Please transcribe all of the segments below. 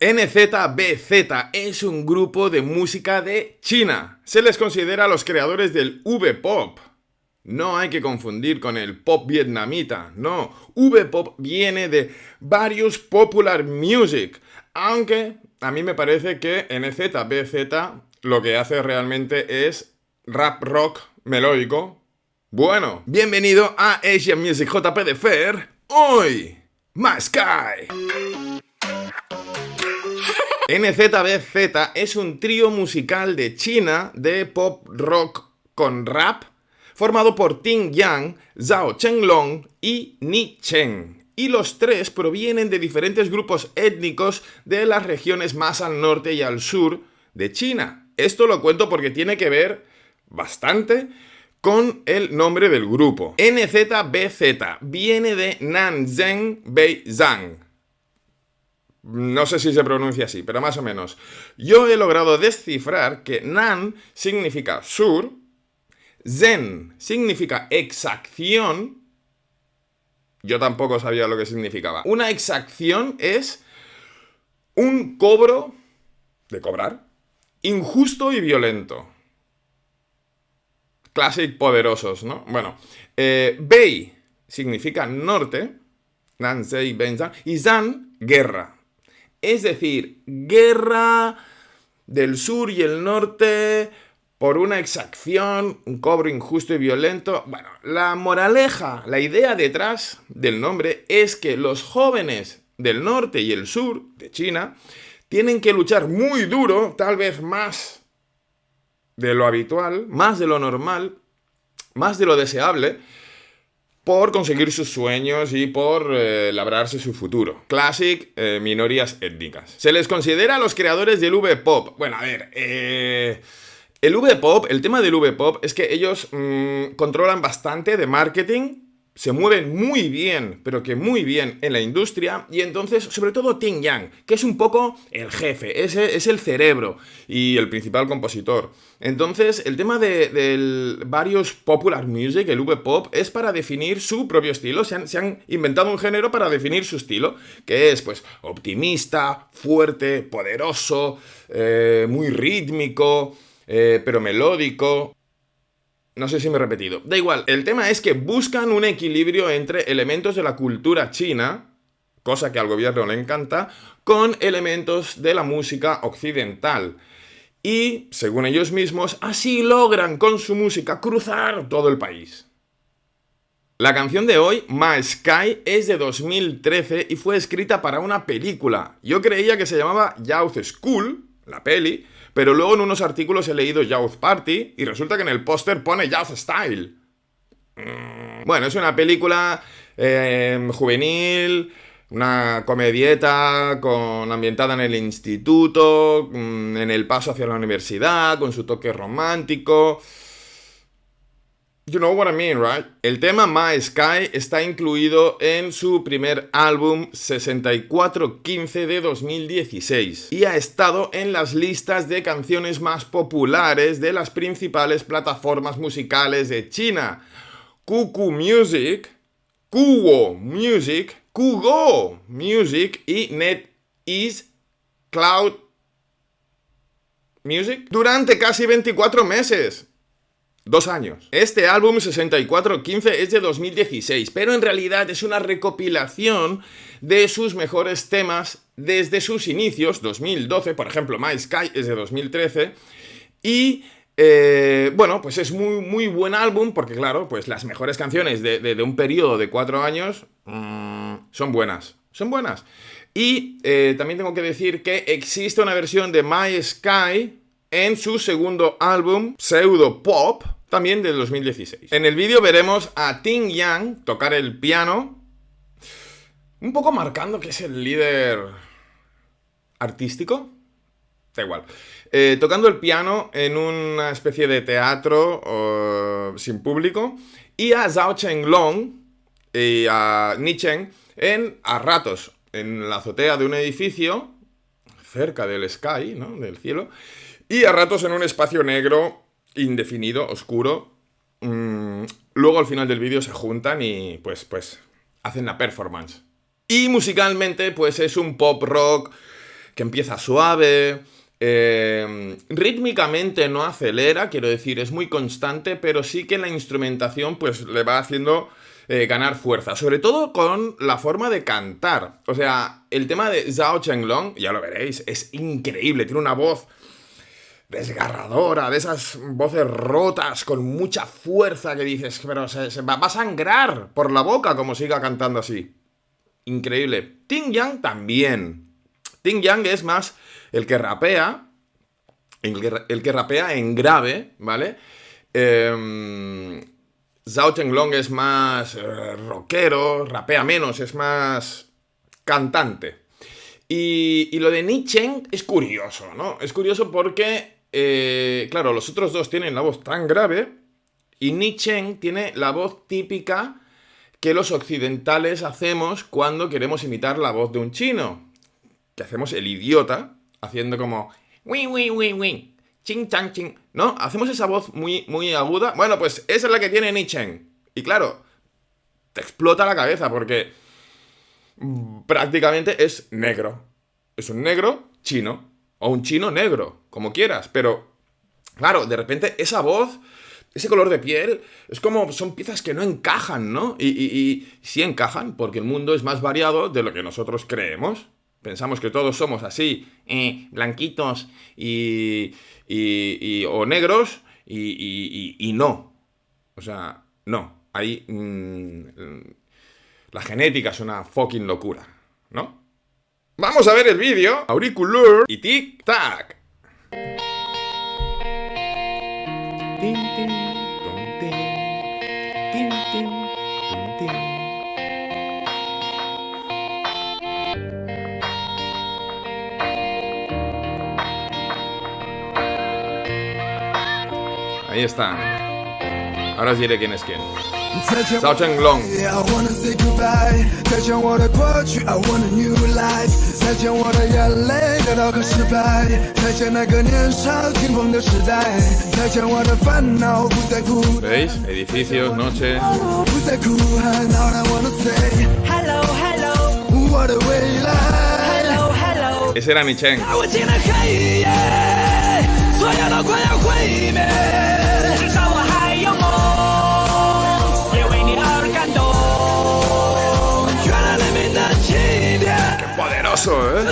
NZBZ es un grupo de música de China. Se les considera los creadores del V-pop. No hay que confundir con el pop vietnamita, no. V-pop viene de various popular music, aunque a mí me parece que NZBZ lo que hace realmente es rap rock melódico. Bueno, bienvenido a Asian Music JP de Fer. Hoy, My Sky. NZBZ es un trío musical de China de pop rock con rap formado por Ting Yang, Zhao Chenglong y Ni Chen. Y los tres provienen de diferentes grupos étnicos de las regiones más al norte y al sur de China. Esto lo cuento porque tiene que ver bastante con el nombre del grupo. NZBZ viene de Nanzheng Beizang. No sé si se pronuncia así, pero más o menos. Yo he logrado descifrar que Nan significa sur, Zen significa exacción. Yo tampoco sabía lo que significaba. Una exacción es un cobro, de cobrar, injusto y violento. Classic poderosos, ¿no? Bueno, Bei significa norte, Nanzheng Beizang, y Zan, guerra. Es decir, guerra del sur y el norte por una exacción, un cobro injusto y violento. Bueno, la moraleja, la idea detrás del nombre es que los jóvenes del norte y el sur de China tienen que luchar muy duro, tal vez más de lo habitual, más de lo normal, más de lo deseable, por conseguir sus sueños y por labrarse su futuro. Classic minorías étnicas. Se les considera los creadores del V-pop. Bueno, a ver, el V-pop, el tema del V-pop es que ellos controlan bastante de marketing, se mueven muy bien, pero que muy bien en la industria, y entonces, sobre todo Ting Yang, que es un poco el jefe, es el cerebro y el principal compositor. Entonces, el tema del various popular music, el V-pop, es para definir su propio estilo. Se han inventado un género para definir su estilo, que es, pues, optimista, fuerte, poderoso, muy rítmico, pero melódico. No sé si me he repetido. Da igual, el tema es que buscan un equilibrio entre elementos de la cultura china, cosa que al gobierno le encanta, con elementos de la música occidental. Y, según ellos mismos, así logran con su música cruzar todo el país. La canción de hoy, My Sky, es de 2013 y fue escrita para una película. Yo creía que se llamaba Youth School, la peli, pero luego en unos artículos he leído Youth Party y resulta que en el póster pone Youth Style. Bueno, es una película juvenil, una comedieta ambientada en el instituto, en el paso hacia la universidad, con su toque romántico. You know what I mean, right? El tema My Sky está incluido en su primer álbum 6415 de 2016 y ha estado en las listas de canciones más populares de las principales plataformas musicales de China. QQ Music, Kuwo Music, Kugo Music y NetEase Cloud Music durante casi 24 meses. 2 años. Este álbum 6415 es de 2016, pero en realidad es una recopilación de sus mejores temas desde sus inicios, 2012, por ejemplo, My Sky es de 2013, y bueno, pues es muy, muy buen álbum, porque claro, pues las mejores canciones de un periodo de 4 años son buenas, son buenas. Y también tengo que decir que existe una versión de My Sky en su segundo álbum, Pseudo Pop, también del 2016. En el vídeo veremos a Ting Yang tocar el piano, un poco marcando que es el líder artístico, da igual, tocando el piano en una especie de teatro sin público, y a Zhao Chenglong y a Ni Chen a ratos en la azotea de un edificio cerca del sky, ¿no? Del cielo, y a ratos en un espacio negro indefinido, oscuro. Luego al final del vídeo se juntan y pues hacen la performance. Y musicalmente pues es un pop rock que empieza suave, rítmicamente no acelera, quiero decir, es muy constante, pero sí que la instrumentación pues le va haciendo ganar fuerza, sobre todo con la forma de cantar. O sea, el tema de Zhao Chenglong, ya lo veréis, es increíble, tiene una voz desgarradora, de esas voces rotas con mucha fuerza que dices, pero se va a sangrar por la boca como siga cantando así. Increíble. Ting Yang también. Ting Yang es más el que rapea, el que rapea en grave, ¿vale? Zhao Chenglong es más rockero, rapea menos, es más cantante. Y lo de Ni Chen es curioso, ¿no? Es curioso porque, claro, los otros dos tienen la voz tan grave y Ni Chen tiene la voz típica que los occidentales hacemos cuando queremos imitar la voz de un chino. Que hacemos el idiota, haciendo como win, win, win, win, ching, chang, ching, ¿no? Hacemos esa voz muy, muy aguda. Bueno, pues esa es la que tiene Ni Chen. Y claro, te explota la cabeza porque prácticamente es negro. Es un negro chino. O un chino negro, como quieras. Pero, claro, de repente esa voz, ese color de piel, es como, son piezas que no encajan, ¿no? Y sí encajan, porque el mundo es más variado de lo que nosotros creemos. Pensamos que todos somos así, blanquitos o negros, y no. O sea, no. Ahí la genética es una fucking locura, ¿no? Vamos a ver el vídeo. Auricular y tic-tac. Tin, tin, ton, tin. Tin, tin, ton, tin. Ahí está. Ahora os diré quién es quién. Zhao Chenglong. ¿Veis? Edificios, noche. Ese era Ni Chen. ¡Qué poderoso, eh!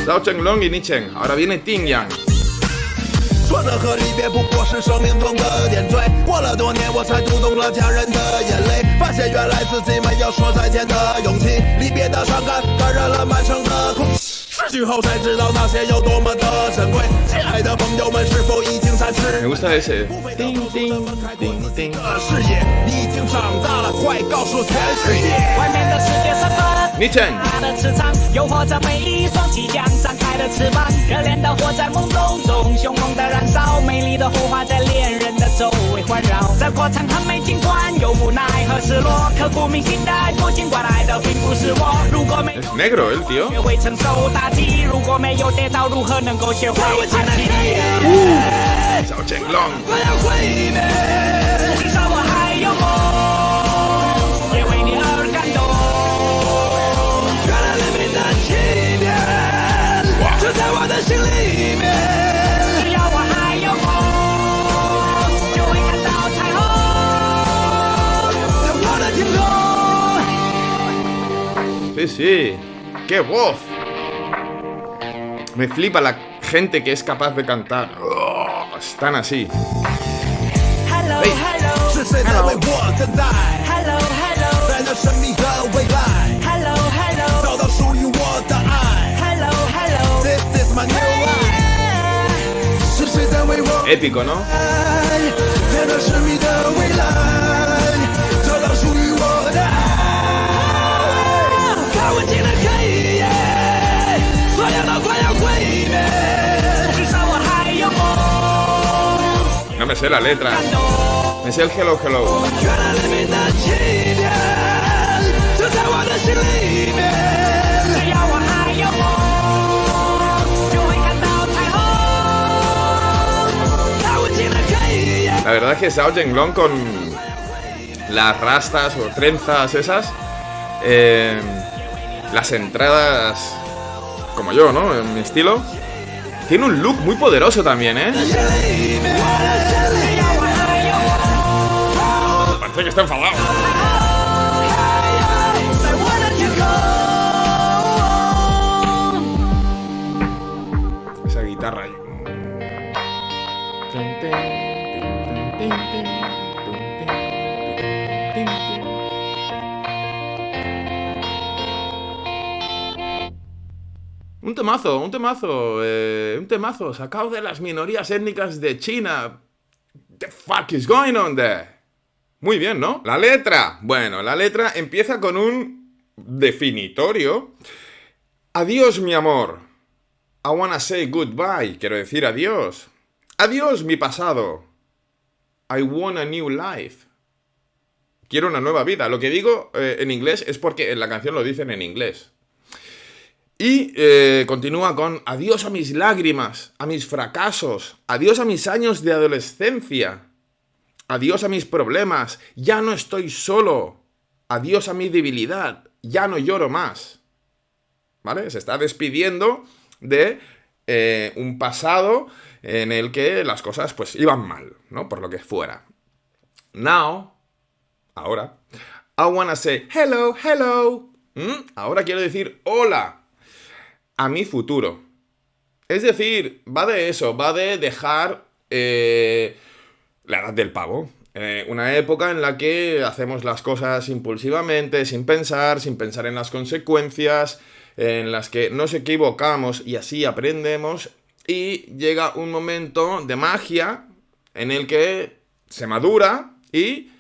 Zhao Chenglong y Ni Chen. Ahora viene Ting Yang. 说着和离别不过是生命中的点缀，过了多年我才读懂了家人的眼泪，发现原来自己没有说再见的勇气，离别的伤感感染了满城的空气，失去后才知道那些有多么的珍贵，亲爱的朋友们是否已经散失？ Me gusta ese. Ting, ting, ting, ting. 视野，你已经长大了，快告诉全世界，外面的世界是分 Ni Chen. 大的磁场，诱惑着每一双即将展开的翅膀，热恋的火在梦中中凶猛的燃烧，美丽的火花在恋人的周围环绕。这过程很美，尽管有无奈和失落，刻骨铭心的爱过，尽管爱的并不是我。如果没 Es negro, el tío. 学会承受打击，如果没有跌倒，如何能够学会爬起？ Zhao Chenglong. 快要毁灭。 至少我还有梦，也为你而感动。 原来黎明的起点，就在我的心里面。只要我还有梦，就会看到彩虹。在我的天空。 Sí, sí. ¡Qué voz! Me flipa la gente que es capaz de cantar. Oh, están así. Hello, Hey. hello, 是谁在为我等待？ hello, hello, 在那神秘的未来， hello, hello, 找到属于我的爱。 hello, hello. This is my new life。是谁在为我 Épico, ¿no? 爱？在那神秘的未来，找到属于我的爱。看不尽的黑夜，所有都快要毁灭。至少我还有梦， No me sé la letra. Me sé el hello, hello. 原来黎明的起点，就在我的心里面。只要我还有梦，就会看到彩虹。看不尽的黑 La verdad es que Zhao Zhenglong con las rastas o trenzas esas, las entradas como yo, ¿no? En mi estilo. Tiene un look muy poderoso también, ¿eh? Parece que está enfadado. Esa guitarra ahí. Un temazo sacado de las minorías étnicas de China. The fuck is going on there? Muy bien, ¿no? La letra. Bueno, la letra empieza con un definitorio. Adiós, mi amor. I wanna say goodbye. Quiero decir adiós. Adiós, mi pasado. I want a new life. Quiero una nueva vida. Lo que digo en inglés es porque en la canción lo dicen en inglés. Y continúa con adiós a mis lágrimas, a mis fracasos, adiós a mis años de adolescencia, adiós a mis problemas, ya no estoy solo, adiós a mi debilidad, ya no lloro más. ¿Vale? Se está despidiendo de un pasado en el que las cosas pues iban mal, ¿no? Por lo que fuera. Now, ahora, I wanna say hello, hello. Ahora quiero decir hola a mi futuro. Es decir, va de eso, va de dejar la edad del pavo. Una época en la que hacemos las cosas impulsivamente, sin pensar en las consecuencias, en las que nos equivocamos y así aprendemos, y llega un momento de magia en el que se madura y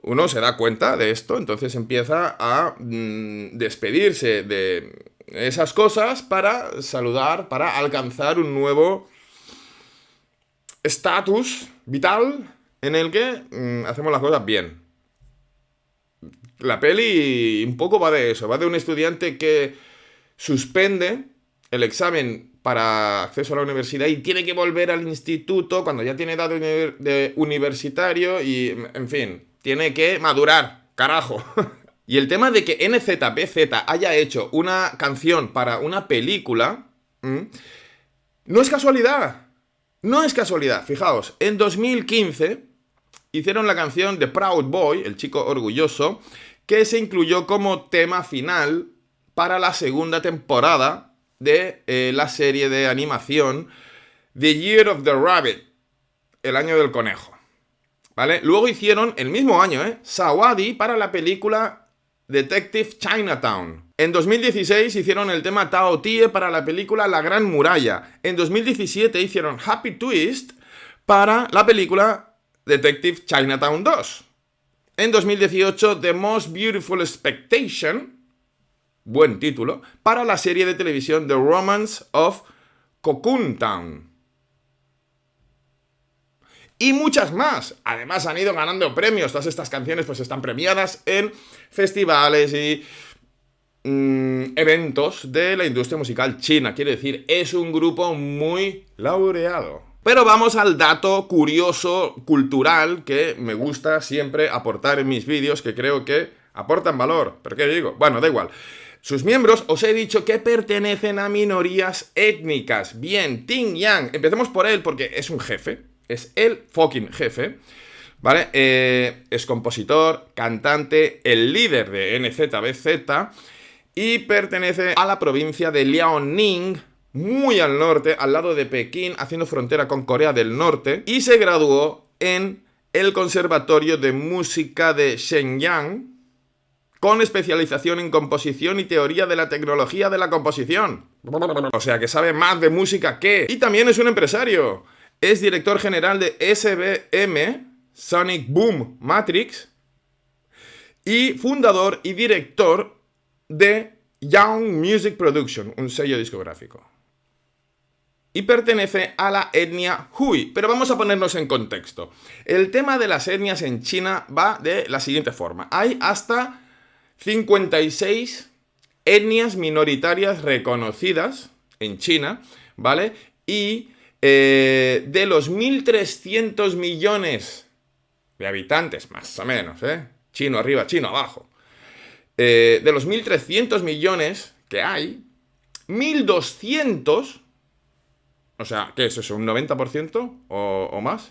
uno se da cuenta de esto, entonces empieza a despedirse de esas cosas para saludar, para alcanzar un nuevo estatus vital en el que hacemos las cosas bien. La peli un poco va de eso, va de un estudiante que suspende el examen para acceso a la universidad y tiene que volver al instituto cuando ya tiene edad de universitario y, en fin, tiene que madurar, carajo. Y el tema de que NZPZ haya hecho una canción para una película no es casualidad. No es casualidad. Fijaos, en 2015 hicieron la canción de Proud Boy, el chico orgulloso, que se incluyó como tema final para la segunda temporada de la serie de animación The Year of the Rabbit, el año del conejo. ¿Vale? Luego hicieron, el mismo año, Sawadee para la película Detective Chinatown. En 2016 hicieron el tema Tao Tie para la película La Gran Muralla. En 2017 hicieron Happy Twist para la película Detective Chinatown 2. En 2018 The Most Beautiful Expectation, buen título, para la serie de televisión The Romance of Cocoon Town. Y muchas más. Además han ido ganando premios. Todas estas canciones pues están premiadas en festivales y eventos de la industria musical china. Quiere decir, es un grupo muy laureado. Pero vamos al dato curioso, cultural, que me gusta siempre aportar en mis vídeos, que creo que aportan valor. ¿Pero qué digo? Bueno, da igual. Sus miembros, os he dicho que pertenecen a minorías étnicas. Bien, Ting Yang. Empecemos por él porque es un jefe. Es el fucking jefe, ¿vale? Es compositor, cantante, el líder de NZPZ y pertenece a la provincia de Liaoning, muy al norte, al lado de Pekín, haciendo frontera con Corea del Norte, y se graduó en el Conservatorio de Música de Shenyang con especialización en composición y teoría de la tecnología de la composición. O sea, que sabe más de música que... Y también es un empresario. Es director general de SBM, Sonic Boom Matrix, y fundador y director de Young Music Production, un sello discográfico. Y pertenece a la etnia Hui. Pero vamos a ponernos en contexto. El tema de las etnias en China va de la siguiente forma. Hay hasta 56 etnias minoritarias reconocidas en China, ¿vale? Y De los 1.300 millones de habitantes, más o menos, chino arriba, chino abajo, de los 1.300 millones que hay, 1.200, o sea, ¿qué es eso? ¿Un 90% o más?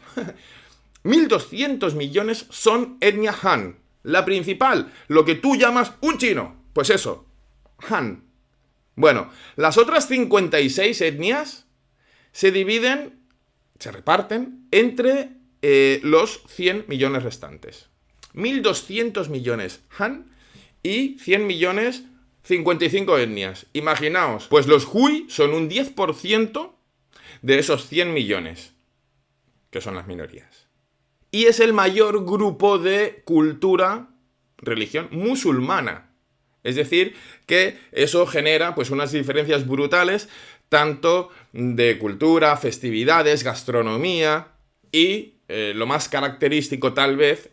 1.200 millones son etnia Han. La principal, lo que tú llamas un chino. Pues eso, Han. Bueno, las otras 56 etnias se reparten entre los 100 millones restantes. 1.200 millones Han y 100 millones 55 etnias. Imaginaos, pues los Hui son un 10% de esos 100 millones, que son las minorías. Y es el mayor grupo de cultura, religión musulmana. Es decir, que eso genera pues unas diferencias brutales, tanto de cultura, festividades, gastronomía y lo más característico tal vez,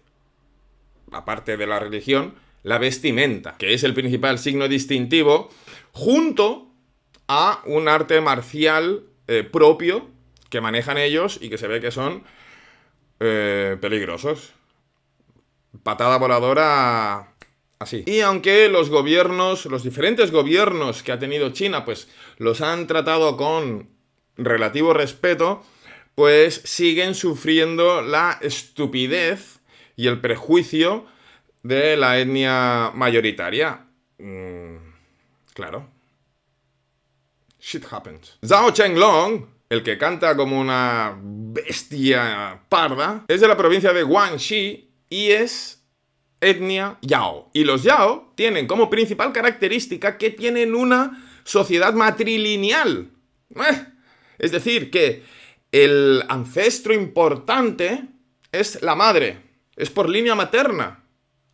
aparte de la religión, la vestimenta, que es el principal signo distintivo, junto a un arte marcial propio que manejan ellos y que se ve que son peligrosos. Patada voladora así. Y aunque los diferentes gobiernos que ha tenido China, pues los han tratado con relativo respeto, pues siguen sufriendo la estupidez y el prejuicio de la etnia mayoritaria. Claro. Shit happens. Zhao Chenglong, el que canta como una bestia parda, es de la provincia de Guangxi y es etnia Yao. Y los Yao tienen como principal característica que tienen una sociedad matrilineal. Es decir, que el ancestro importante es la madre. Es por línea materna.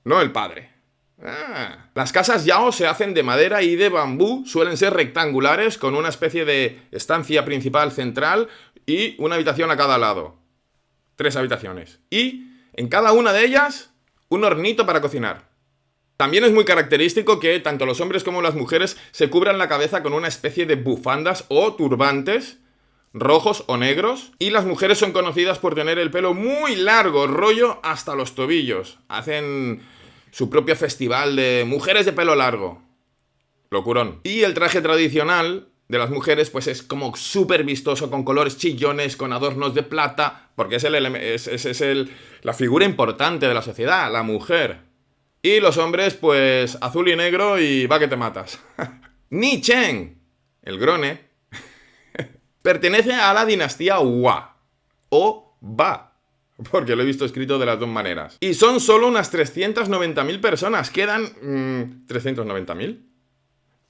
No el padre. Las casas Yao se hacen de madera y de bambú, suelen ser rectangulares con una especie de estancia principal central y una habitación a cada lado. 3 habitaciones. Y en cada una de ellas, un hornito para cocinar. También es muy característico que tanto los hombres como las mujeres se cubran la cabeza con una especie de bufandas o turbantes, rojos o negros, y las mujeres son conocidas por tener el pelo muy largo, rollo hasta los tobillos. Hacen su propio festival de mujeres de pelo largo. Locurón. Y el traje tradicional de las mujeres pues es como súper vistoso, con colores chillones, con adornos de plata, porque es la figura importante de la sociedad, la mujer. Y los hombres pues azul y negro y va que te matas. Ni Chen, el grone, pertenece a la dinastía Hua, o Ba, porque lo he visto escrito de las dos maneras. Y son solo unas 390.000 personas. Quedan 390.000.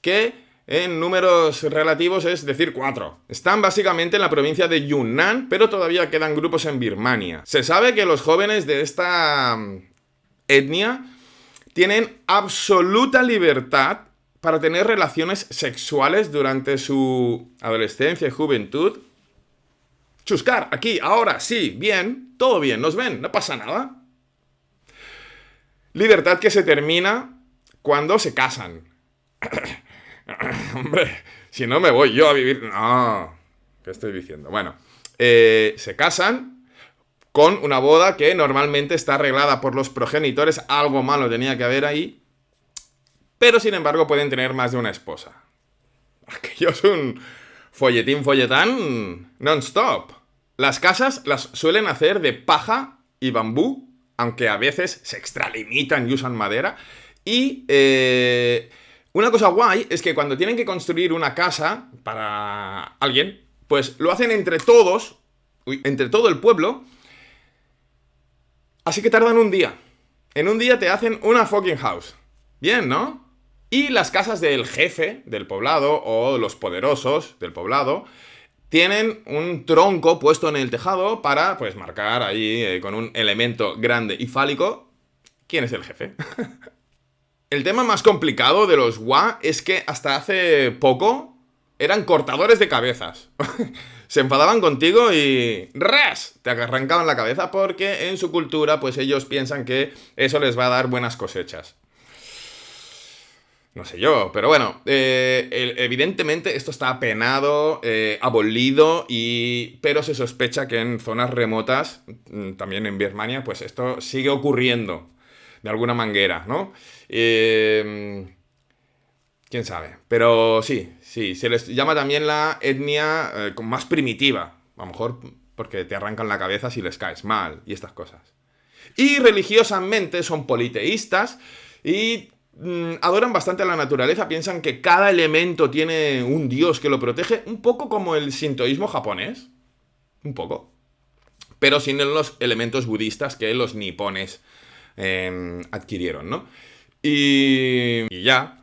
Que en números relativos es decir 4. Están básicamente en la provincia de Yunnan, pero todavía quedan grupos en Birmania. Se sabe que los jóvenes de esta etnia tienen absoluta libertad para tener relaciones sexuales durante su adolescencia y juventud. Chuscar, aquí, ahora, sí, bien, todo bien, nos ven, no pasa nada. Libertad que se termina cuando se casan. Hombre, si no me voy yo a vivir... No, ¿qué estoy diciendo? Bueno, se casan con una boda que normalmente está arreglada por los progenitores, algo malo tenía que haber ahí, pero sin embargo pueden tener más de una esposa. Aquello es un folletán non-stop. Las casas las suelen hacer de paja y bambú, aunque a veces se extralimitan y usan madera. Y una cosa guay es que cuando tienen que construir una casa para alguien, pues lo hacen entre todos, entre todo el pueblo, así que tardan un día. En un día te hacen una fucking house. Bien, ¿no? Y las casas del jefe del poblado o los poderosos del poblado tienen un tronco puesto en el tejado para, pues, marcar ahí con un elemento grande y fálico quién es el jefe. El tema más complicado de los Hua es que hasta hace poco eran cortadores de cabezas. Se enfadaban contigo y ¡ras! Te arrancaban la cabeza porque en su cultura, pues ellos piensan que eso les va a dar buenas cosechas. No sé yo, pero bueno, evidentemente esto está penado, abolido, pero se sospecha que en zonas remotas, también en Birmania, pues esto sigue ocurriendo de alguna manera, ¿no? ¿Quién sabe? Pero sí, se les llama también la etnia más primitiva, a lo mejor porque te arrancan la cabeza si les caes mal y estas cosas. Y religiosamente son politeístas y adoran bastante a la naturaleza, piensan que cada elemento tiene un dios que lo protege, un poco como el sintoísmo japonés, un poco, pero sin los elementos budistas que los nipones adquirieron, ¿no? Y ya.